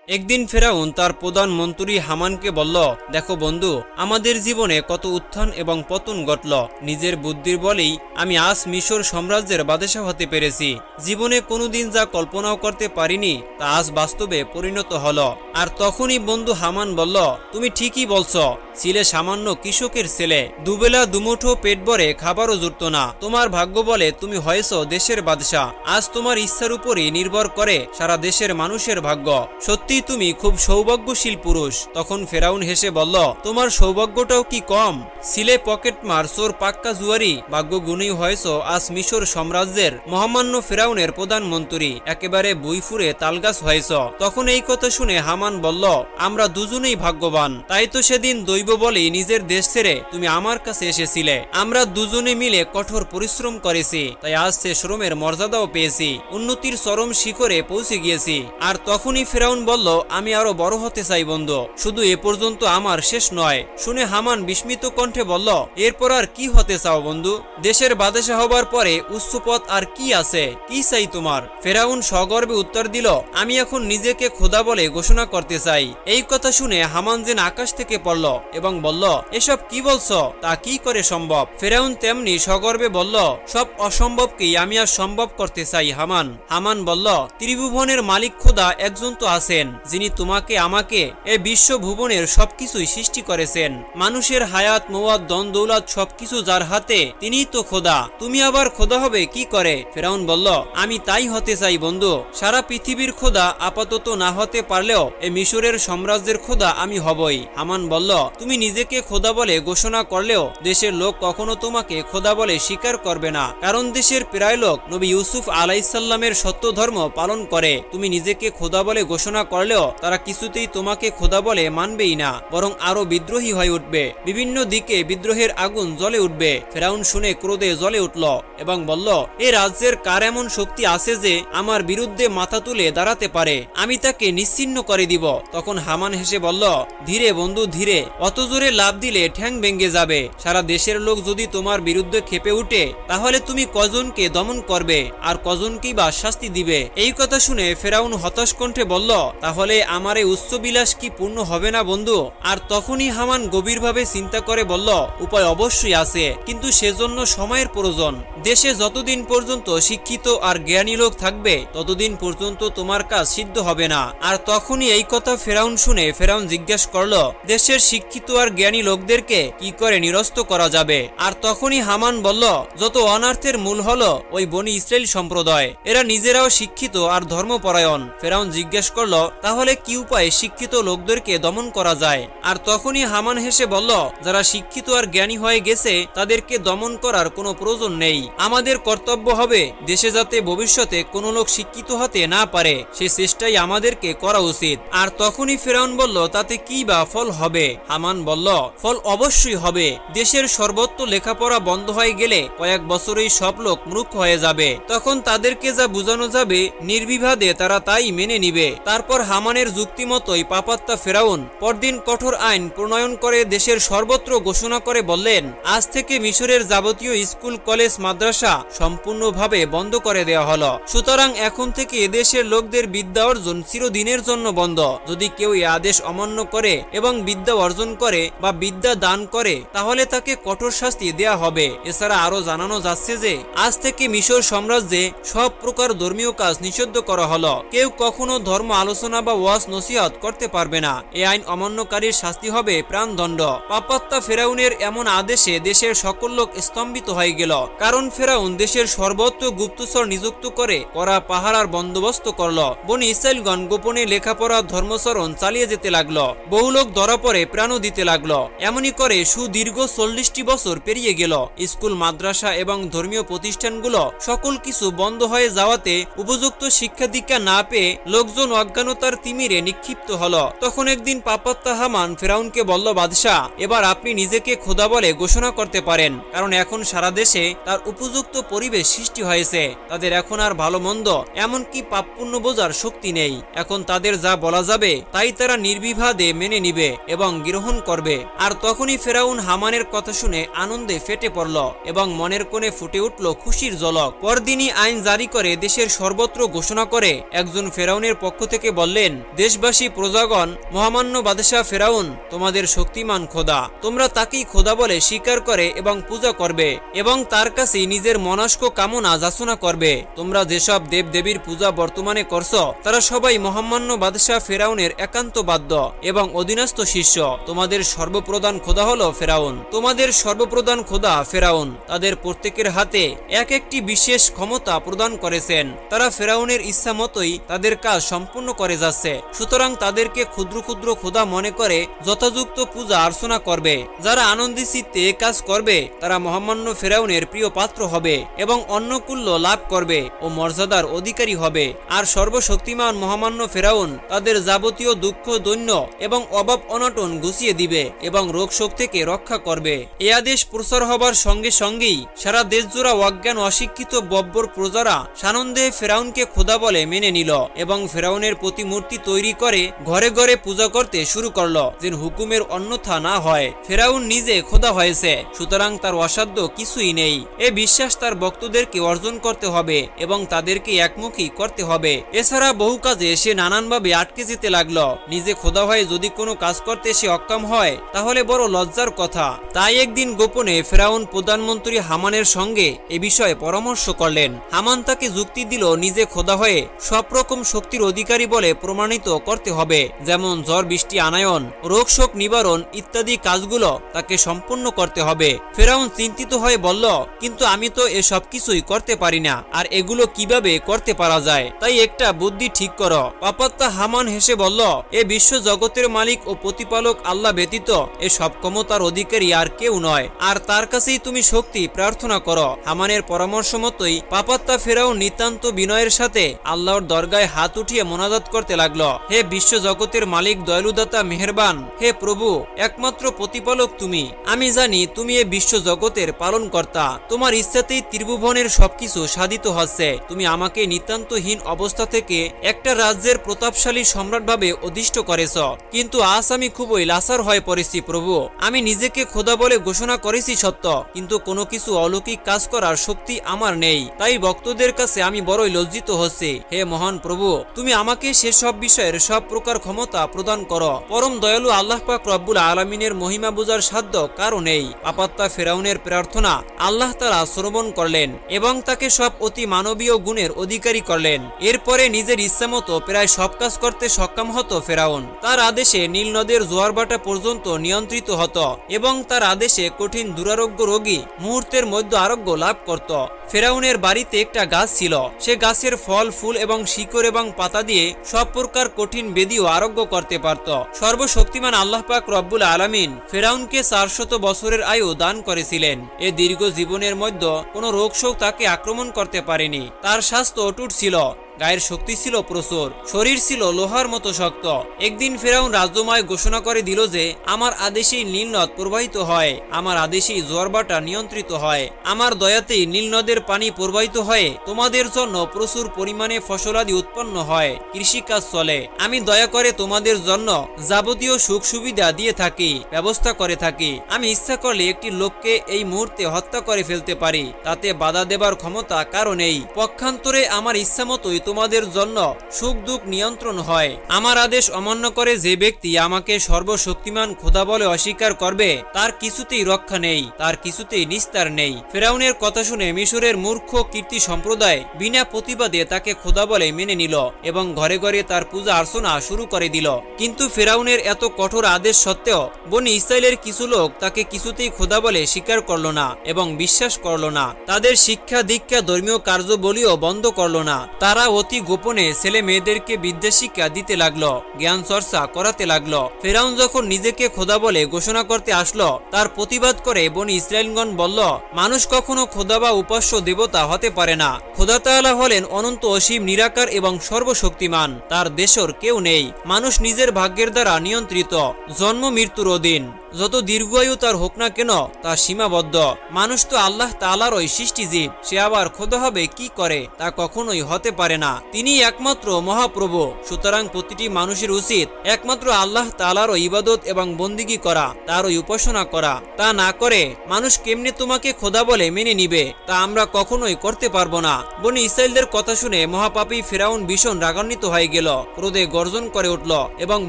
একদিন ফেরাউন তার প্রধানমন্ত্রী হামানকে বলল, দেখো বন্ধু, আমাদের জীবনে কত উত্থান এবং পতন ঘটল। নিজের বুদ্ধির বলেই আমি আজ মিশর সাম্রাজ্যের বাদশাহ হতে পেরেছি। জীবনে কোনোদিন যা কল্পনাও করতে পারিনি তা আজ বাস্তবে পরিণত হলো। আর তখনই বন্ধু হামান বলল, তুমি ঠিকই বলছ, ছিলে সামান্য কৃষকের ছেলে, দুবেলা দুমুঠো পেট ভরে খাবারও জুটত না। তোমার ভাগ্য বলে তুমি হয়েছ দেশের বাদশাহ। আজ তোমার ইচ্ছার উপরই নির্ভর করে সারা দেশের মানুষের ভাগ্য। সত্যি তুমি খুব সৌভাগ্যশীল পুরুষ। তখন ফেরাউন হেসে বলল, তোমার সৌভাগ্যটাও কি কম? ছিলে পকেটমার, চোর, পাক্কা জুয়ারি, ভাগ্য গুণী হয়েছ আজ মিশর সাম্রাজ্যের মহামান্য ফেরাউনের প্রধানমন্ত্রী, একেবারে বই ফুরে তালগাছ হয়েছ। তখন এই কথা শুনে হামান বলল, আমরা দুজনেই ভাগ্যবান। তাই তো সেদিন দৈব বলেই নিজের দেশ ছেড়ে তুমি আমার কাছে এসেছিলে। আমরা দুজনে মিলে কঠোর পরিশ্রম করেছি, তাই আজ সে শ্রমের মর্যাদাও পেয়েছি, উন্নতির চরম শিখরে পৌঁছে গিয়েছি। আর তখনই ফেরাউন বলল, আমি আরো বড় হতে চাই বন্ধু, শুধু এ পর্যন্ত আমার শেষ নয়। শুনে হামান বিস্মিত কণ্ঠে বলল, এরপর আর কি হতে চাও বন্ধু? দেশের বাদশাহ হবার পরে উচ্চ পদ আর কি আছে? কি চাই তোমার? ফেরাউন সগর্বে উত্তর দিল, আমি এখন নিজেকে খোদা বলে ঘোষণা করতে চাই। এই কথা শুনে হামান যেন আকাশ থেকে পড়ল এবং বলল, এসব কি বলছো? তা কি করে সম্ভব? ফেরাউন তেমনি সগর্বে বলল, সব অসম্ভবকেই আমি আর সম্ভব করতে চাই হামান। হামান বলল, ত্রিভুবনের মালিক খোদা একজন তো আছেন, যিনি তোমাকে আমাকে এ বিশ্বভুবনের সবকিছুই সৃষ্টি করেছেন। মানুষের হায়াত, মওয়াত, দন দৌলত সবকিছু যার হাতে, তিনিই তো খোদা। তুমি আবার খোদা হবে কি করে? ফেরাউন বলল, আমি তাই হতে চাই বন্ধু। সারা পৃথিবীর খোদা আপাতত না হতে পারলেও এ মিশরের সাম্রাজ্যের খোদা আমি হবই। হামান বলল, তুমি নিজেকে খোদা বলে ঘোষণা করলেও দেশের লোক কখনো তোমাকে খোদা বলে স্বীকার করবে না, কারণ দেশের প্রায় লোক নবী ইউসুফ আলাইহিসসালামের সত্য ধর্ম পালন করে। তুমি নিজেকে খোদা বলে ঘোষণা করলেও তারা কিছুতেই তোমাকে খোদা বলে মানবেই না, বরং আরো বিদ্রোহী হয়ে উঠবে। বিভিন্ন দিকে বিদ্রোহের আগুন জ্বলে উঠবে। ফেরাউন শুনে ক্রোধে জ্বলে উঠল এবং বলল, এ রাজ্যের কার এমন শক্তি আছে যে আমার বিরুদ্ধে মাথা তুলে দাঁড়াতে পারে? আমি তাকে নিশ্চিহ্ন করে দিব। তখন হামান হেসে বলল, ধীরে বন্ধু ধীরে, অত জোরে লাফ দিলে ঠ্যাং ভেঙে যাবে। সারা দেশের লোক যদি তোমার বিরুদ্ধে খেপে উঠে, তাহলে তুমি কজনকে দমন করবে আর কজনকেই বা শাস্তি দিবে? এই কথা শুনে ফেরাউন হতাশ কণ্ঠে বলল, তাহলে আমার এই উচ্চ বিলাস কি পূর্ণ হবে না বন্ধু? আর তখনই হামান গভীরভাবে চিন্তা করে বলল, উপায় অবশ্যই আছে, কিন্তু সেজন্য সময়ের প্রয়োজন। দেশে যতদিন পর্যন্ত শিক্ষিত আর জ্ঞানী লোক থাকবে ততদিন পর্যন্ত তোমার কাজ সিদ্ধ হবে না। আর তখনই এই কথা ফেরাউন শুনে ফেরাউন জিজ্ঞাসা করল, দেশের শিক্ষিত আর জ্ঞানী লোকদেরকে কি করে নিরস্ত করা যাবে? আর তখনই হামান বলল, যত অনার্থের মূল হলো ওই বনি ইসরাইল সম্প্রদায়, এরা নিজেরাও শিক্ষিত আর ধর্মপরায়ণ। ফেরাউন জিজ্ঞাসা করল, তাহলে কি উপায়ে শিক্ষিত লোকদেরকে দমন করা যায়? আর তখনই হামান হেসে বলল, যারা শিক্ষিত আর জ্ঞানী হয়ে গেছে তাদেরকে দমন করার কোনো প্রয়োজন নেই। আমাদের কর্তব্য হবে দেশে যাতে ভবিষ্যতে কোনো লোক শিক্ষিত হতে না পারে, সে চেষ্টাই আমাদেরকে করা উচিত। আর তখনই ফেরাউন বলল, তাতে কি বা ফল হবে? হামান বলল, ফল অবশ্যই হবে। দেশের সর্বত্র লেখাপড়া বন্ধ হয়ে গেলে কয়েক বছরেই সব লোক মূর্খ হয়ে যাবে। তখন তাদেরকে যা বোঝানো যাবে নির্বিবাদে তারা তাই মেনে নিবে। তারপর হামানের যুক্তি মতোই পাপাত্তা ফেরাউন পরদিন কঠোর আইন প্রণয়ন করে দেশের সর্বত্র ঘোষণা করে বললেন, আজ থেকে মিশরের যাবতীয় স্কুল, কলেজ, মাদ্রাসা সম্পূর্ণভাবে বন্ধ করে দেওয়া হলো। সুতরাং এখন থেকে এদেশের লোকদের বিদ্যা অর্জন চিরদিনের জন্য বন্ধ। যদি কেউ এই আদেশ অমান্য করে এবং বিদ্যা অর্জন করে বা বিদ্যা দান করে, তাহলে তাকে কঠোর শাস্তি দেয়া হবে। এছাড়া আরো জানানো যাচ্ছে যে আজ থেকে মিশর সাম্রাজ্যে সব প্রকার ধর্মীয় কাজ নিষিদ্ধ করা হলো। কেউ কখনো ধর্ম আলোচনা বা ওয়াজ নসিহত করতে পারবে না। এই আইন অমান্যকারীর শাস্তি হবে প্রাণদণ্ড। পাপাত্তা ফেরাউনের এমন আদেশে দেশের সকল লোক স্তম্ভিত হয়ে গেল, কারণ ফেরাউন দেশের সর্বত্র গুপ্তচর নিযুক্ত করে করা পাহারার বন্দোবস্ত করল। বনি ইসরাইলগণ গোপনে লেখাপড়া, ধর্মচরণ চালিয়ে যেতে লাগলো। বহু লোক ধরা পড়ে প্রাণও দিতে লাগলো। এমনই করে সুদীর্ঘ 40টি বছর পেরিয়ে গেল। স্কুল, মাদ্রাসা এবং ধর্মীয় প্রতিষ্ঠানগুলো সকল কিছু বন্ধ হয়ে যাওয়াতে উপযুক্ত শিক্ষা দীক্ষা না পেয়ে লোকজন অজ্ঞানতার তিমিরে নিক্ষিপ্ত হলো। তখন একদিন পাপাত্তা হামান ফেরাউনকে বলল, বাদশাহ, এবার আপনি নিজেকে খোদা বলে ঘোষণা করতে পারেন, কারণ এখন সারা দেশে তার উপযুক্ত পরিবেশ সৃষ্টি হয়েছে। তাদের এখন আর ভালো মন্দ এমনকি পাপ পুণ্য বোঝার শক্তি নেই। এখন তাদের যা বলা যাবে তাই তারা নির্বিবাদে মেনে নিবে এবং গ্রহণ করবে। আর তখনই ফেরাউন হামানের কথা শুনে আনন্দে ফেটে পড়ল এবং মনের কোণে ফুটে উঠল খুশির ঝলক। পরদিনই আইন জারি করে দেশের সর্বত্র ঘোষণা করে একজন ফেরাউনের পক্ষ থেকে বললেন, বললেন, দেশবাসী প্রজাগণ, মহামান্য বাদশাহ ফেরাউন তোমাদের শক্তিমান খোদা, তোমরা তাকেই খোদা বলে স্বীকার করে এবং পূজা করবে এবং তার কাছেই নিজের মনস্ক কামনা যাচনা করবে। তোমরা যেসব দেবদেবীর পূজা বর্তমানে করছো তারা সবাই মহামান্য বাদশাহ ফেরাউনের একান্ত বাদ্য এবং অধীনস্থ শিষ্য। তোমাদের সর্বপ্রধান খোদা হলো ফেরাউন। তোমাদের সর্বপ্রধান খোদা ফেরাউন তাদের প্রত্যেকের হাতে এক একটি বিশেষ ক্ষমতা প্রদান করেছেন। তারা ফেরাউনের ইচ্ছা মতোই তাদের কাজ সম্পূর্ণ করে যাচ্ছে। সুতরাং তাদেরকে ক্ষুদ্র ক্ষুদ্র খোদা মনে করে যথাযুক্ত পূজা অর্চনা করবে। যারা আনন্দি চিত্তে কাজ করবে তারা মহামান্য ফেরাউনের প্রিয় পাত্র হবে এবং অন্নকুল্য লাভ করবে ও মর্যাদার অধিকারী হবে। আর সর্বশক্তিমান মহামান্য ফেরাউন তাদের যাবতীয় দুঃখ দৈন্য এবং অভাব অনটন গুছিয়ে দিবে এবং রোগ শোক থেকে রক্ষা করবে। এ আদেশ প্রচার হবার সঙ্গে সঙ্গেই সারা দেশ জোড়া অজ্ঞান অশিক্ষিত বব্বর প্রজারা সানন্দে ফেরাউনকে খোদা বলে মেনে নিল এবং ফেরাউনের প্রতিমূর্তি তৈরি করে ঘরে ঘরে পূজা করতে শুরু করলো, যেন হুকুমের অন্যথা না হয়। ফেরাউন নিজে খোদা হয়েছে, সুতরাং তার অসাধ্য কিছুই নেই। এ বিশ্বাস তার ভক্তদেরকে অর্জন করতে হবে এবং তাদেরকে একমুখী করতে হবে। এছাড়া বহু কাজে সে নানানভাবে আটকে যেতে লাগলো। নিজে খোদা হয়ে যদি কোনো কাজ করতে সে অক্ষম হয় তাহলে বড় লজ্জার কথা। তাই একদিন গোপনে ফেরাউন প্রধানমন্ত্রী হামানের সঙ্গে এ বিষয়ে পরামর্শ করলেন। হামান তাকে যুক্তি দিল, নিজে খোদা হয়ে সব রকম শক্তির অধিকারী বলে প্রমাণিত করতে হবে, যেমন ঝড় বৃষ্টি আনায়ন, রোগ শোক নিবারণ ইত্যাদি কাজগুলো তাকে সম্পূর্ণ করতে হবে। ফেরাউন চিন্তিত হয়ে বলল, কিন্তু আমি তো এসব কিছুই করতে পারি না, আর এগুলো কিভাবে করতে পারা যায়? তাই একটা বুদ্ধি ঠিক করো। পাপাত্তা হামান হেসে বলল, এ বিশ্ব জগতের মালিক ও প্রতিপালক আল্লাহ ব্যতীত এ সব ক্ষমতার অধিকারী আর কেউ নয়, আর তার কাছেই তুমি শক্তি প্রার্থনা করো। হামানের পরামর্শ মতোই পাপাত্তা ফেরাউন নিতান্ত বিনয়ের সাথে আল্লাহর দরগায় হাত উঠিয়ে মোনাজাত করতে লাগলো, হে বিশ্ব জগতের মালিক, দয়ালুদাতা, মেহেরবান, হে প্রভু, একমাত্র প্রতিপালক তুমি। আমি জানি তুমি এ বিশ্ব জগতের পালন কর্তা। তোমার ইচ্ছাতেই ত্রিভুবনের সবকিছু সাধিত হচ্ছে। তুমি আমাকে নিতান্তহীন অবস্থা থেকে একটা রাজ্যের প্রতাপশালী সম্রাট ভাবে অধিষ্ঠ করেছ, কিন্তু আজ আমি খুবই লাচার হয়ে পড়েছি প্রভু। আমি নিজেকে খোদা বলে ঘোষণা করেছি সত্য, কিন্তু কোনো কিছু অলৌকিক কাজ করার শক্তি আমার নেই। তাই ভক্তদের কাছে আমি বড়ই লজ্জিত হচ্ছি। হে মহান প্রভু, তুমি আমাকে সেসব বিষয়ের সব প্রকার ক্ষমতা প্রদান করো। পরম দয়ালু আল্লাহ পাক রব্বুল আলামিনের মহিমা বোঝার সাধ্য কারো নেই। পাপাত্তা ফেরাউনের প্রার্থনা আল্লাহ তাআলা শ্রবণ করলেন এবং তাকে সব অতি মানবীয় গুণের অধিকারী করলেন। এরপরে নিজের ইচ্ছামতো প্রায় সব কাজ করতে সক্ষম হতো ফেরাউন। তার আদেশে নীল নদের জোয়ারভাটা পর্যন্ত নিয়ন্ত্রিত হতো এবং তার আদেশে কঠিন দুরারোগ্য রোগী মুহূর্তের মধ্যে আরোগ্য লাভ করত। ফেরাউনের বাড়িতে একটা গাছ ছিল। সে গাছের ফল, ফুল এবং শিকড় এবং পাতা দিয়ে সব প্রকার কঠিন ব্যাধিও আরোগ্য করতে পারত। সর্বশক্তিমান আল্লাহ পাক রব্বুল আলামিন ফেরাউনকে 400 বছরের আয়ু দান করেছিলেন। এ দীর্ঘ জীবনের মধ্যে কোনো রোগ শোক তাকে আক্রমণ করতে পারেনি। তার স্বাস্থ্য অটুট ছিল, গায়ের শক্তি ছিল প্রচুর, শরীর ছিল লোহার মতো শক্ত। একদিন ফেরাউন রাজ্যময় ঘোষণা করে দিল যে আমার আদেশেই নীল নদ প্রবাহিত হয়, আমার আদেশেই জোয়ারভাটা নিয়ন্ত্রিত হয়, আমার দয়াতেই নীল নদের পানি প্রবাহিত হয়ে তোমাদের জন্য প্রচুর পরিমাণে ফসলাদি উৎপন্ন হয়, কৃষিকাজ চলে। আমি দয়া করে তোমাদের জন্য যাবতীয় সুখ সুবিধা দিয়ে থাকি, ব্যবস্থা করে থাকি। আমি ইচ্ছা করলে একটি লোককে এই মুহূর্তে হত্যা করে ফেলতে পারি, তাতে বাধা দেবার ক্ষমতা কারো নেই। পক্ষান্তরে আমার ইচ্ছা মতোই তোমাদের জন্য সুখ দুঃখ নিয়ন্ত্রণ হয়। আমার আদেশ অমান্য করে যে ব্যক্তি আমাকে সর্বশক্তিমান খোদা বলে অস্বীকার করবে তার কিছুতেই রক্ষা নেই, তার কিছুতেই নিস্তার নেই। ফেরাউনের কথা শুনে মিশরের মূর্খ কীর্তি সম্প্রদায় বিনা প্রতিবাদে তাকে খোদা বলে মেনে নিল এবং ঘরে ঘরে তার পূজা অর্চনা শুরু করে দিল। কিন্তু ফেরাউনের এত কঠোর আদেশ সত্ত্বেও বনি ইসরাইলের কিছু লোক তাকে কিছুতেই খোদা বলে স্বীকার করল না এবং বিশ্বাস করল না। তাদের শিক্ষা দীক্ষা ধর্মীয় কার্যবলীও বন্ধ করল না। তারা অতি গোপনে ছেলে মেয়েদেরকে বিদ্যা শিক্ষা দিতে লাগলো, জ্ঞান চর্চা করাতে লাগলো। ফেরাউন যখন নিজেকে খোদা বলে ঘোষণা করতে আসলো, তার প্রতিবাদ করে বনি ইসরাইলগণ বলল, মানুষ কখনো খোদা বা উপাস্য দেবতা হতে পারে না। খোদা তাআলা হলেন অনন্ত অসীম নিরাকার এবং সর্বশক্তিমান, তার দেশর কেউ নেই। মানুষ নিজের ভাগ্যের দ্বারা নিয়ন্ত্রিত, জন্ম মৃত্যুর অধীন। যত দীর্ঘায়ু তার হোক না কেন তা সীমাবদ্ধ। মানুষ তো আল্লাহ তাআলারই সৃষ্টিজীব, সে আবার খোদা হবে কি করে তা কখনোই হতে পারে না। তিনি একমাত্র মহাপ্রভু। সুতরাং প্রতিটি মানুষের উচিত একমাত্র আল্লাহ তাআলারও ইবাদত এবং বন্দিগি করা, তারই উপাসনা করা। তা না করে মানুষ কেমনে তোমাকে খোদা বলে মেনে নিবে তা আমরা কখনোই করতে পারবো না। বনি ইসরাইলদের কথা শুনে মহাপাপী ফিরাউন ভীষণ রাগান্বিত হয়ে গেল, ক্রোধে গর্জন করে উঠল এবং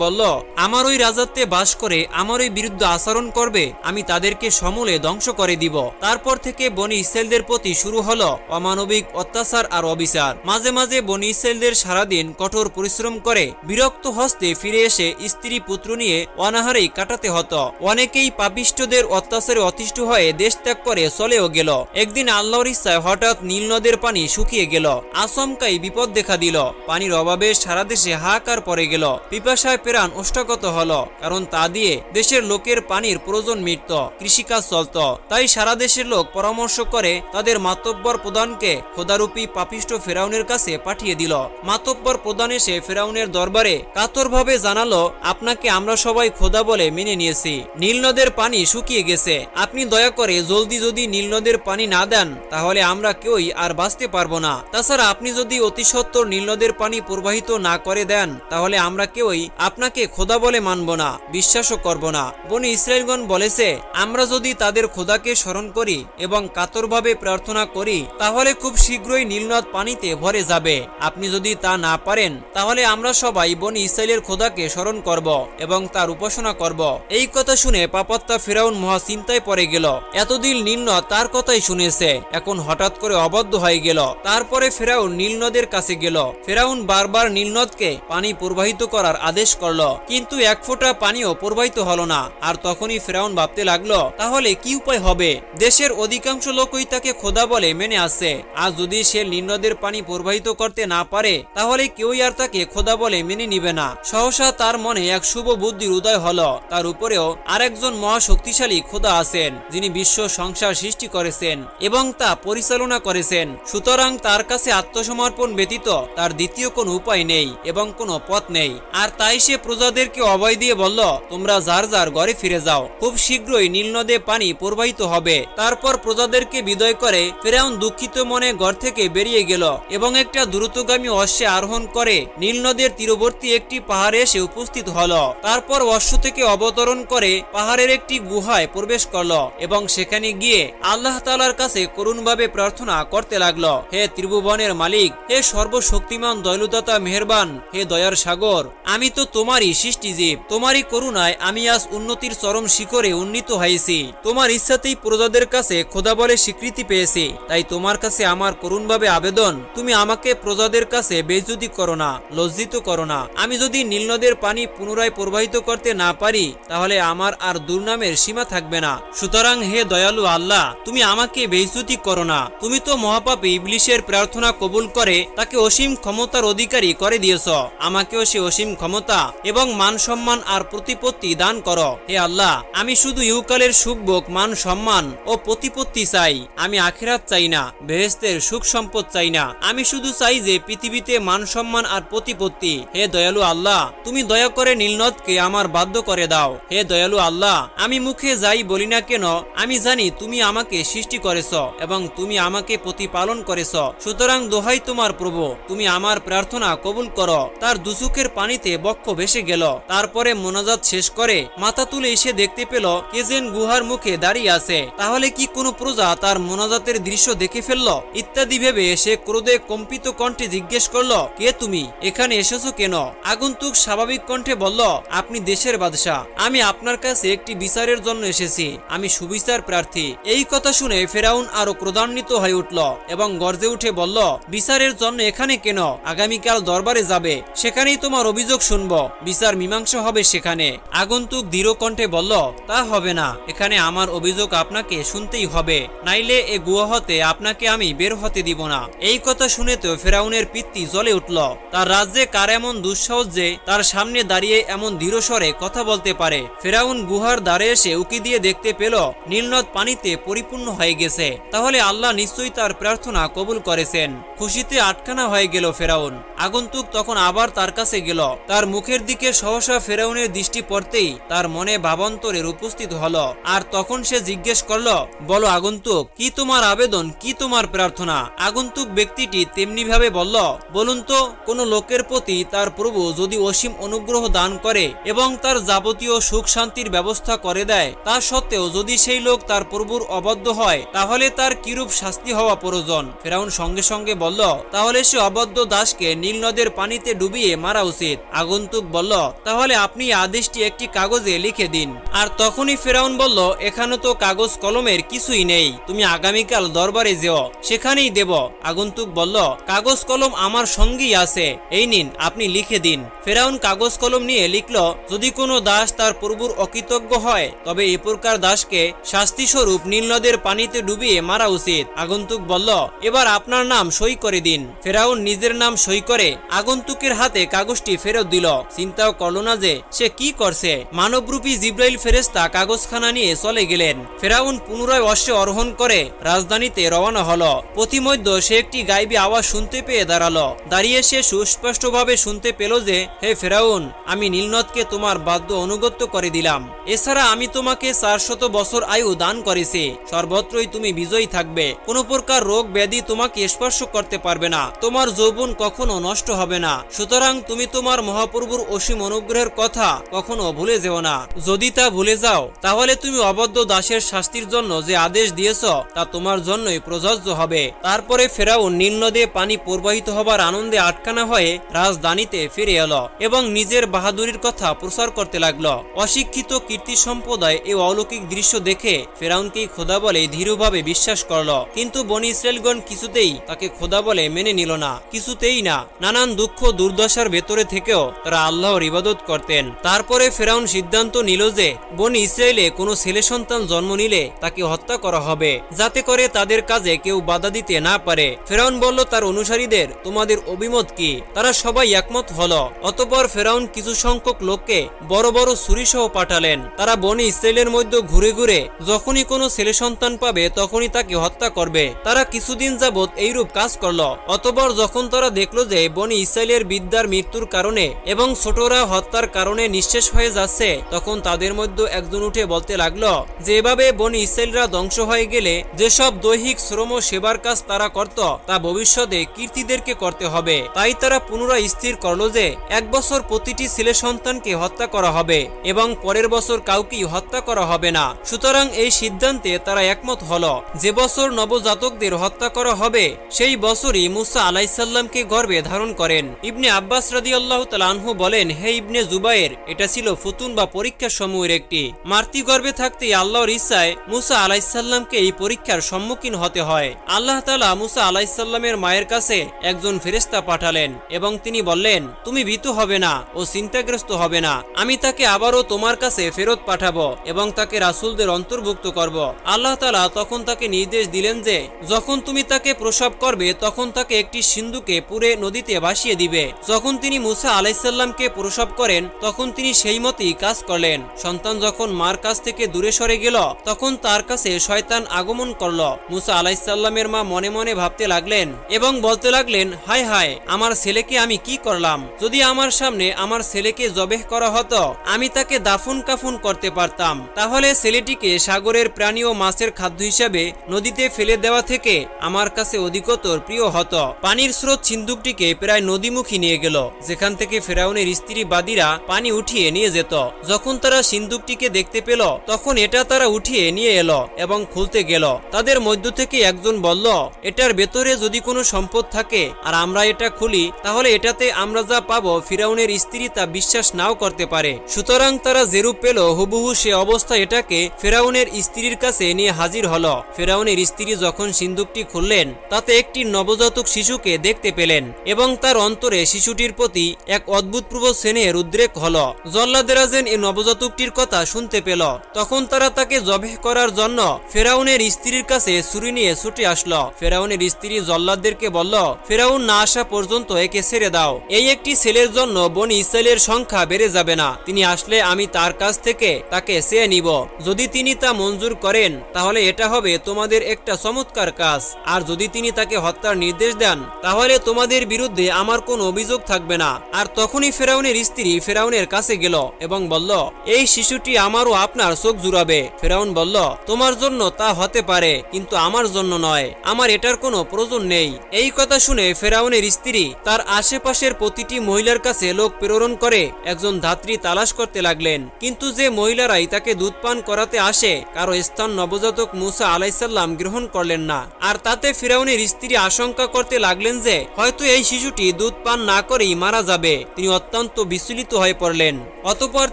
বলল, আমার ওই রাজত্বে বাস করে আমার ওই বিরুদ্ধে আচরণ করবে, আমি তাদেরকে সমূলে ধ্বংস করে দিব। তারপর থেকে বনি ইসরাইলদের প্রতি শুরু হলো অমানবিক অত্যাচার আর অবিচার। মাঝে মাঝে বনি ইসরাইলদের সারাদিন কঠোর পরিশ্রম করে বিরক্ত হস্তে ফিরে এসে স্ত্রী পুত্র নিয়ে অনাহারেই কাটাতে হতো। অনেকেই পাপিষ্ঠদের অত্যাচারে অতিষ্ঠ হয়ে দেশ ত্যাগ করে চলেও গেল। একদিন আল্লাহর ইচ্ছায় হঠাৎ নীল নদের পানি শুকিয়ে গেল। আচমকাই বিপদ দেখা দিল। পানির অভাবে সারা দেশে হাহাকার পড়ে গেল। পিপাসায় প্রাণ ওষ্ঠাগত হলো, কারণ তা দিয়ে দেশের লোকের পানির প্রয়োজন মিটত, কৃষিকাজ চলত। তাই সারা দেশের লোক পরামর্শ করে তাদের মাতব্বর প্রধানকে খোদারূপী পাপিষ্ঠ ফেরাউনের কাছে পাঠিয়ে দিল। মাতব্বর প্রধান এসে ফেরাউনের দরবারে কাতরভাবে জানালো, আপনাকে আমরা সবাই খোদা বলে মেনে নিয়েছি, নীল নদের পানি শুকিয়ে গেছে, আপনি দয়া করে জলদি যদি নীল নদের পানি না দেন তাহলে আমরা কেউই আর বাঁচতে পারবো না। তাছাড়া আপনি যদি অতি সত্বর নীল নদের পানি প্রবাহিত না করে দেন তাহলে আমরা কেউই আপনাকে খোদা বলে মানব না, বিশ্বাসও করব না। বনি ইসরাইলগণ বলেছে, আমরা যদি তাদের খোদাকে স্মরণ করি এবং কাতরভাবে প্রার্থনা করি তাহলে খুব শীঘ্রই নীলনদ পানিতে ভরে যাবে। আপনি যদি তা না পারেন তাহলে আমরা সবাই বনি ইসরাইলের খোদাকে স্মরণ করব এবং তার উপাসনা করব। এই কথা শুনে পাপাত্তা ফিরাউন মহা চিন্তায় পড়ে গেল। এতদিন নীলনদ তার কথাই শুনেছে, এখন হঠাৎ করে অবদ্ধ হয়ে গেল। তারপরে ফিরাউন নীলনদের কাছে গেল। ফিরাউন বারবার নীলনদকে পানি প্রবাহিত করার আদেশ করল, কিন্তু এক ফোঁটা পানিও প্রবাহিত হলো না। আর তখনই ফিরাউন ভাবতে লাগলো, তাহলে কি উপায় হবে? দেশের অধিকাংশ লোকই তাকে খোদা বলে মেনে আসছে, আর যদি সে নীলনদের পানি প্রবাহিত করতে না পারে তাহলে কেউই আর তাকে খোদা বলে মেনে নিবে না। সহসা তার মনে এক শুভ বুদ্ধির উদয় হলো, তার উপরেও আরেকজন মহাশক্তিশালী খোদা আছেন যিনি বিশ্ব সংসার সৃষ্টি করেছেন এবং তা পরিচালনা করেছেন। সুতরাং তার কাছে আত্মসমর্পণ ব্যতীত তার দ্বিতীয় কোনো উপায় নেই এবং কোনো পথ নেই। আর তাই সে প্রজাদেরকে অভয় দিয়ে বলল, তোমরা যার যার ঘরে ফিরে যাও, খুব শীঘ্রই নীলনদে পানি প্রবাহিত হবে। তারপর প্রজাদেরকে বিদায় করে ফিরাউন দুঃখিত মনে ঘর থেকে বেরিয়ে গেল এবং একটা দ্রুতগামী অশ্বে আরোহণ করে নীলনদের তীরবর্তী একটি পাহাড়ে এসে উপস্থিত হলো। তারপর অশ্ব থেকে অবতরণ করে পাহাড়ের একটি গুহায় প্রবেশ করলো এবং সেখানে গিয়ে আল্লাহ তাআলার কাছে করুণভাবে প্রার্থনা করতে লাগলো, হে ত্রিভুবনের মালিক, হে সর্বশক্তিমান দয়ালুদাতা মেহেরবান, হে দয়ার সাগর, আমি তো তোমারই সৃষ্টিজীব, তোমারই করুণায় আমি আজ উন্নতির চরম শিখরে উন্নীত হয়েছি। তোমার ইচ্ছাতেই প্রজাদের কাছে খোদা বলে স্বীকৃতি পেয়েছি। তাই তোমার কাছে আমার করুণভাবে আবেদন, তুমি আমাকে প্রজাদের কাছে বেইজ্জতি করো না, লজ্জিত করো না। আমি যদি নীলনদের পানি পুনরায় প্রবাহিত করতে না পারি তাহলে আমার আর দুর্নামের সীমা থাকবে না। সুতরাং হে দয়ালু আল্লাহ, তুমি আমাকে বেইজ্জতি করো না। তুমি তো মহাপাপী ইবলিসের প্রার্থনা কবুল করে তাকে অসীম ক্ষমতার অধিকারী করে দিয়েছ, আমাকেও সে অসীম ক্ষমতা এবং মান সম্মান আর প্রতিপত্তি দান করো। হে আল্লাহ, আমি শুধু ইহকালের সুখভোগ, মান সম্মান ও প্রতিপত্তি চাই, আমি আখিরাত চাই না, বেহেশতের সুখ সম্পদ চাই না। আমি শুধু চাই যে পৃথিবীতে মান সম্মান আর প্রতিপত্তি। হে দয়ালু আল্লাহ, তুমি দয়া করে নীলনদকে আমার বাধ্য করে দাও। হে দয়ালু আল্লাহ, আমি মুখে যাই বলি না কেন আমি জানি তুমি আমাকে সৃষ্টি করেছ এবং তুমি আমাকে প্রতিপালন করেছ। সুতরাং দোহাই তোমার প্রভু, তুমি আমার প্রার্থনা কবুল করো। তার দুচোখের পানিতে বক্ষ ভেসে গেল। তারপরে মোনাজাত শেষ করে মাথা তুলে এসে দেখতে পেল কে যেন গুহার মুখে দাঁড়িয়ে আছে। তাহলে কি কোনো প্রজা তার মোনাজাতের দৃশ্য দেখে ফেলল ইত্যাদি ভেবে সে ক্রোধে কম্পিত কণ্ঠে জিজ্ঞেস করলো, কে তুমি? এখানে এসেছো কেন? আগন্তুক স্বাভাবিক কণ্ঠে বলল, আপনি দেশের বাদশাহ, আমি আপনার কাছে একটি বিচারের জন্য এসেছি, আমি সুবিচার প্রার্থী। এই কথা শুনে ফেরাউন আরো ক্রোধান্বিত হয়ে উঠল এবং গর্জে উঠে বলল, বিচারের জন্য এখানে কেন? আগামীকাল দরবারে যাবে, সেখানেই তোমার অভিযোগ শুনবো, বিচার মীমাংসা হবে সেখানে। আগন্তুক দৃঢ় কণ্ঠে বলল, তা হবে না, এখানে আমার অভিযোগ আপনাকে শুনতেই হবে, নাইলে এ গুহা হতে আপনাকে আমি বের হতে দিব না। এই কথা শুনে তো ফেরাউনের পিত্তি জ্বলে উঠল। তার রাজ্যে কার এমন দুঃসাহস যে তার সামনে দাঁড়িয়ে এমন দৃঢ় স্বরে কথা বলতে পারে। ফেরাউন গুহার দ্বারে এসে উকি দিয়ে দেখতে পেল নীলনদ পানিতে পরিপূর্ণ হয়ে গেছে। তাহলে আল্লাহ নিশ্চয়ই তার প্রার্থনা কবুল করেছেন। খুশিতে আটখানা হয়ে গেল ফেরাউন। আগন্তুক তখন আবার তার কাছে গেল। তার মুখের দিকে সহসা ফেরাউনের দৃষ্টি পড়তেই তার মনে ভাব আভ্যন্তরের উপস্থিত হলো। আর তখন সে জিজ্ঞেস করলো, বলো আগন্তুক, কি তোমার আবেদন, কি তোমার প্রার্থনা? আগন্তুক ব্যক্তিটি তেমনি ভাবে বলল, বলুন তো, কোন লোকের প্রতি তার প্রভু যদি অসীম অনুগ্রহ দান করে এবং তার যাবতীয় সুখ শান্তির ব্যবস্থা করে দেয়, তা সত্ত্বেও যদি সেই লোক তার প্রভুর অবাধ্য হয়, তাহলে তার কিরূপ শাস্তি হওয়া প্রয়োজন? ফেরাউন সঙ্গে সঙ্গে বলল, তাহলে সে অবাধ্য দাসকে নীল নদের পানিতে ডুবিয়ে মারা উচিত। আগন্তুক বলল, তাহলে আপনি আদেশটি একটি কাগজে লিখে দিন। আর তখনই ফেরাউন বলল, এখানে তো কাগজ কলমের কিছুই নেই, তুমি আগামীকাল দরবারে যেও, সেখানেই দেব। আগন্তুক বলল, কাগজ কলম আমার সঙ্গেই আছে, এই নিন, আপনি লিখে দিন। ফেরাউন কাগজ কলম নিয়ে লিখল, যদি কোনো দাস তার প্রভুর অকৃতজ্ঞ হয়, তবে এ প্রকার দাসকে শাস্তি স্বরূপ নীল নদের পানিতে ডুবিয়ে মারা উচিত। আগন্তুক বলল, এবার আপনার নাম সই করে দিন। ফেরাউন নিজের নাম সই করে আগন্তুকের হাতে কাগজটি ফেরত দিল। চিন্তাও করল না যে সে কি করছে। মানবরূপী জিব্রাইল ফেরেশতা কাগজখানা নিয়ে চলে গেলেন। ফেরাউন পুনরায় অশ্বে আরোহণ করে রাজধানীতে রওনা হলো। পথিমধ্যে সে একটি গায়েবী আওয়াজ শুনতে পেয়ে দাঁড়ালো। দাঁড়িয়ে সে সুস্পষ্টভাবে শুনতে পেল যে, হে ফেরাউন, আমি নীলনদকে তোমার বাধ্য অনুগত্য করে দিলাম। এছাড়া আমি তোমাকে 400 বছর আয়ু দান করেছি। সর্বত্রই তুমি বিজয়ী থাকবে। কোন প্রকার রোগ ব্যাধি তোমাকে স্পর্শ করতে পারবে না। তোমার যৌবন কখনো নষ্ট হবে না। সুতরাং তুমি তোমার মহাপ্রভুর অসীম অনুগ্রহের কথা কখনো ভুলে যেও না। যদি তা ভুলে যাও, তাহলে তুমি অবদ্ধ দাসের শাস্তির জন্য যে আদেশ দিয়েছ তা তোমার জন্যই প্রযোজ্য হবে। তারপরে ফেরাউন নীল নদে পানি প্রবাহিত হবার আনন্দে আটকানা হয়ে রাজধানীতে ফিরে এলো এবং নিজের বাহাদুরির কথা প্রচার করতে লাগলো। অশিক্ষিত কীর্তি সম্প্রদায় এই অলৌকিক দৃশ্য দেখে ফেরাউনকেই খোদা বলে ধীরভাবে বিশ্বাস করলো। কিন্তু বনি ইসরাইলগণ কিছুতেই তাকে খোদা বলে মেনে নিল না, কিছুতেই না। নানান দুঃখ দুর্দশার ভেতরে থেকেও তারা আল্লাহর ইবাদত করতেন। তারপরে ফেরাউন সিদ্ধান্ত নিল যে বনি ইসরায়েলে কোনো ছেলে সন্তান জন্ম নিলে তাকে হত্যা করা হবে, যাতে করে তাদের কাজে কেউ বাধা দিতে না পারে। ফেরাউন বলল তার অনুসারীদের, তোমাদের অভিমত কি? তারা সবাই একমত হলো। অতঃপর ফেরাউন কিছু সংখ্যক লোককে বড় বড় ছুরি সহ পাঠালেন। তারা বনি ইসরায়েলের মধ্যে ঘুরে ঘুরে যখনই কোনো ছেলে সন্তান পাবে তখনই তাকে হত্যা করবে। তারা কিছুদিন যাবৎ এইরূপ কাজ করলো। অতঃপর যখন তারা দেখলো যে বনি ইসরায়েলের বিদ্যার মৃত্যুর কারণে এবং ছোটরা হত্যার কারণে নিঃশেষ হয়ে যাচ্ছে, তখন তাদের মধ্যে একজন উঠে বলতে লাগলো, যে এভাবে বনি ইসরায়েলরা ধ্বংস হয়ে গেলে যেসব দৈহিক শ্রম সেবার কাজ তারা করত তা ভবিষ্যতে কীর্তিদেরকে করতে হবে। তাই তারা পুনরায় স্থির করলো যে 1 বছর প্রতিটি ছেলে সন্তানকে হত্যা করা হবে এবং পরের বছর কাউকেই হত্যা করা হবে না। সুতরাং এই সিদ্ধান্তে তারা একমত হলো। যে বছর নবজাতকদের হত্যা করা হবে সেই বছরই মুসা আলাইহিসসালামকে গর্ভে ধারণ করেন। ইবনে আব্বাস রাদিয়াল্লাহু তাআলা আনহু বলেন, হে ইবনে জুবায়ের, এটা ছিল ফুতুন বা পরীক্ষার সমূহের একটি। মাতৃগর্ভে থাকতেই আল্লাহর ইচ্ছায় মুসা আলাইহিসসালামকে এই পরীক্ষার সম্মুখীন হতে হয়। আল্লাহ তাআলা মুসা আলাইহিসসালামের মায়ের কাছে একজন ফেরেশতা পাঠালেন এবং তিনি বললেন, তুমি ভীতু হবে না ও চিন্তাগ্রস্ত হবে না। আমি তাকে আবারও তোমার কাছে ফেরত পাঠাবো এবং তাকে রাসূলদের অন্তর্ভুক্ত করব। আল্লাহ তাআলা তখন তাকে নির্দেশ দিলেন যে যখন তুমি তাকে প্রসব করবে তখন তাকে একটি সিন্ধুকে পুরে নদীতে ভাসিয়ে দিবে। যখন তিনি মুসা আলাইহিসসালামকে প্রসব করেন তখন তিনি সেই মতই কাজ করলেন। সন্তান যখন মার কাছ থেকে দূরে সরে গেল তখন তার কাছে শয়তান আগমন করল। মুসা আলাইহিসসালামের মা মনে মনে ভাবতে লাগলেন এবং বলতে লাগলেন, হায় হায়, আমার ছেলেকে আমি কি করলাম? যদি আমার সামনে আমার ছেলেকে জবেহ করা হতো, আমি তাকে দাফন কাফন করতে পারতাম। তাহলে ছেলেটিকে সাগরের প্রাণী ও মাছের খাদ্য হিসাবে নদীতে ফেলে দেওয়া থেকে আমার কাছে অধিকতর প্রিয় হতো। পানির স্রোত সিন্ধুকটিকে প্রায় নদীমুখী নিয়ে গেল, যেখান থেকে ফেরাউনের স্ত্রী বাদীরা পানি উঠিয়ে নিয়ে যেত। যখন তারা সিন্ধুকটিকে দেখতে পেল তখন এটা তারা উঠিয়ে নিয়ে এলো এবং খুলতে গেল। তাদের মধ্য থেকে একজন বলল, এটার ভেতরে যদি কোনো সম্পদ থাকে আর আমরা এটা খুলি, তাহলে এটাতে আমরা যা পাবো ফিরাউনের স্ত্রী তা বিশ্বাস নাও করতে পারে। সুতরাং তারা যেরূপ পেল হুবহু সে অবস্থা এটাকে ফেরাউনের স্ত্রীর কাছে নিয়ে হাজির হলো। ফেরাউনের স্ত্রী যখন সিন্ধুকটি খুললেন তাতে একটি নবজাতক শিশুকে দেখতে পেলেন এবং তার অন্তরে শিশুটির প্রতি এক অদ্ভুতপূর্ব স্নেহের উদ্রেক হলো। জল্লাদেরা যেন এই নবজাতকটির কথা শুনতে পেল, তখন তারা তাকে জবেহ করার জন্য ফেরাউনের স্ত্রীর কাছে ছুরি নিয়ে ছুটে আসলো। ফেরাউনের স্ত্রী জল্লাদদেরকে বলল, ফেরাউন না আসা পর্যন্ত একে ছেড়ে দাও। এই একটি ছেলের জন্য বনি ইসরায়েলের সংখ্যা বেড়ে যাবে না। তিনি আসলে আমি তার কাছ থেকে তাকে চেয়ে নিব। যদি তিনি তা মঞ্জুর করেন তাহলে এটা হবে তোমাদের একটা চমৎকার কাজ, আর যদি তিনি তাকে হত্যার নির্দেশ দেন তাহলে তোমাদের বিরুদ্ধে আমার কোনো অভিযোগ থাকবে না। আর তখনই ফেরাউনের স্ত্রী ফেরাউনের কাছে গেল এবং বলল, এই এই শিশুটি আমারও আপনার চোখ জুড়াবে। ফেরাউন বলল, তোমার জন্য তা হতে পারে, কিন্তু আমার জন্য নয়, আমার এটার কোনো প্রয়োজন নেই। এই কথা শুনে ফেরাউনের স্ত্রী তার আশেপাশের প্রতিটি মহিলার কাছে লোক প্রেরণ করে একজন ধাত্রী তালাশ করতে লাগলেন, কিন্তু যে মহিলারাই তাকে দুধ পান করাতে আসে কারো স্থান নবজাতক মুসা আলাইসাল্লাম গ্রহণ করলেন না। আর তাতে ফিরাউনের স্ত্রী আশঙ্কা করতে লাগলেন যে হয়তো এই শিশুটি দুধ পান না করেই মারা যাবে। তিনি অত্যন্ত বিচলিত হয়ে পড়লেন। অতঃপর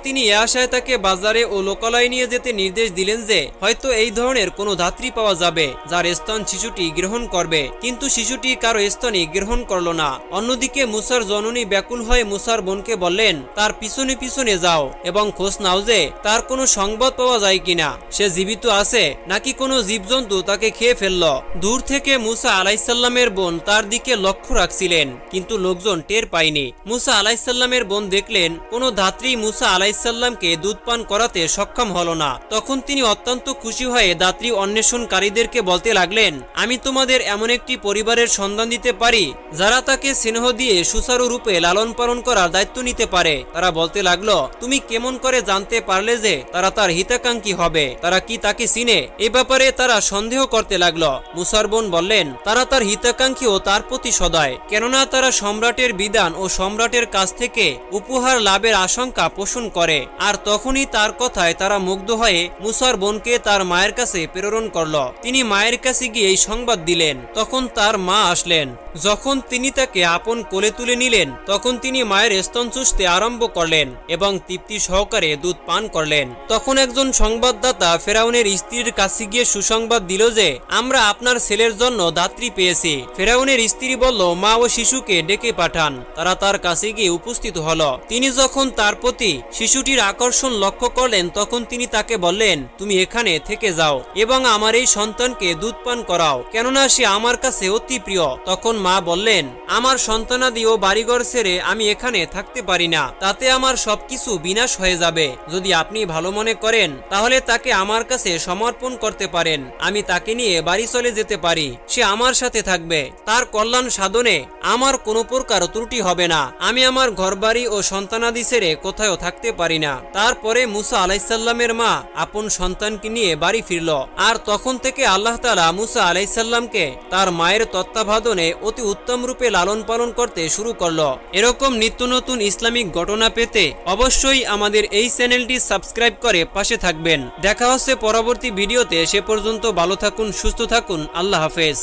তিনি এ আশায় তাকে বাজারে ও লোকালয়ে নিয়ে যেতে নির্দেশ দিলেন যে হয়তো এই ধরনের কোনো ধাত্রী পাওয়া যাবে যার স্থান শিশুটি গ্রহণ করবে, কিন্তু শিশুটি কারো স্থানই গ্রহণ করল না। অন্যদিকে মুসার জননী ব্যাকুল হয়ে মুসার বোনকে বললেন, তার পিছনে পিছনে যাও এবং খোঁজ নাও যে তার কোনো সংবাদ পাওয়া যায় কিনা, সে জীবিত আছে নাকি কোনো জীবজন্তু তাকে খেয়ে ফেলল। দূর থেকে মুসা আলাইসাল্লামের বোন তার দিকে লক্ষ্য রাখছিলেন, কিন্তু লোকজন টের পায়নি। মুসা আলাইসাল্লামের বোন দেখলেন কোনো ধাত্রী মুসা আলাইসাল্লামকে দুধ পান করাতে সক্ষম হলো না। তখন তিনি অত্যন্ত খুশি হয়ে ধাত্রী অন্বেষণকারীদেরকে বলতে লাগলেন, আমি তোমাদের এমন একটি পরিবারের সন্ধান দিতে পারি যারা তাকে স্নেহ দিয়ে সুচারু রূপে লালন পালন করার দায়িত্ব নিতে পারে। তারা বলতে লাগলো, তুমি কেমন করে জানতে পারলে যে তারা তার হিতাকাঙ্ক্ষী হবে? তারা কি তাকে চিনে? এ ব্যাপারে তারা সন্দেহ করতে লাগলো। মুসার বোন বললেন, তারা তার হিতাকাঙ্ক্ষী ও তার প্রতি সদয়, কেননা তারা সম্রাটের বিধান ও সম্রাটের কাছ থেকে উপহার লাভের আশঙ্কা পোষণ করে। আর তখনই তার কথায় তারা মুগ্ধ হয়ে মুসার বোনকে তার মায়ের কাছে প্রেরণ করল। তিনি মায়ের কাছে গিয়ে এই সংবাদ দিলেন। তখন তার মা আসলেন। যখন তিনি তাকে আপন কোলে তুলে নিলেন তখন তিনি মায়ের স্তন চুষতে আরম্ভ করলেন এবং তৃপ্তি সহকারে দুধ পান করলেন। তখন একজন সংবাদদাতা ফেরাউনের স্ত্রীর কাছে গিয়ে সুসংবাদ দিল যে আমরা আপনার ছেলের জন্য ধাত্রী পেয়েছি। ফেরাউনের স্ত্রী বলল, মা ও শিশুকে ডেকে পাঠান। তারা তার কাছে গিয়ে উপস্থিত হল। তিনি যখন তার প্রতি শিশুটির আকর্ষণ লক্ষ্য করলেন তখন তিনি তাকে বললেন, তুমি এখানে থেকে যাও এবং আমার এই সন্তানকে দুধ পান করাও, কেননা সে আমার কাছে অতি প্রিয়। তখন মা বললেন, আমার সন্তানাদি ও বাড়িঘর ছেড়ে আমি এখানে থাকতে পারি না, তাতে আমার সবকিছু বিনাশ হয়ে যাবে। যদি আপনি ভালো মনে করেন তাহলে তাকে আমার কাছে সমর্পণ করতে পারেন, আমি তাকে নিয়ে বাড়ি চলে যেতে পারি, সে আমার সাথে থাকবে, তার কল্যাণ সাধনে আমার কোনো প্রকার ত্রুটি হবে না। আমি আমার ঘরবাড়ি ও সন্তানাদি ছেড়ে কোথাও থাকতে পারি না। তারপরে মুসা আলাইসাল্লামের মা আপন সন্তানকে নিয়ে বাড়ি ফিরল। আর তখন থেকে আল্লাহ তাআলা মুসা আলাইসাল্লামকে তার মায়ের তত্ত্বাবধানে অতি উত্তম রূপে লালন পালন করতে শুরু করলো। এরকম নিত্য নতুন ইসলামিক ঘটনা পেতে অবশ্যই আমাদের এই চ্যানেলটি সাবস্ক্রাইব করে পাশে থাকবেন। দেখা হচ্ছে পরবর্তী ভিডিওতে। সে পর্যন্ত ভালো থাকুন, সুস্থ থাকুন। আল্লাহ হাফেজ।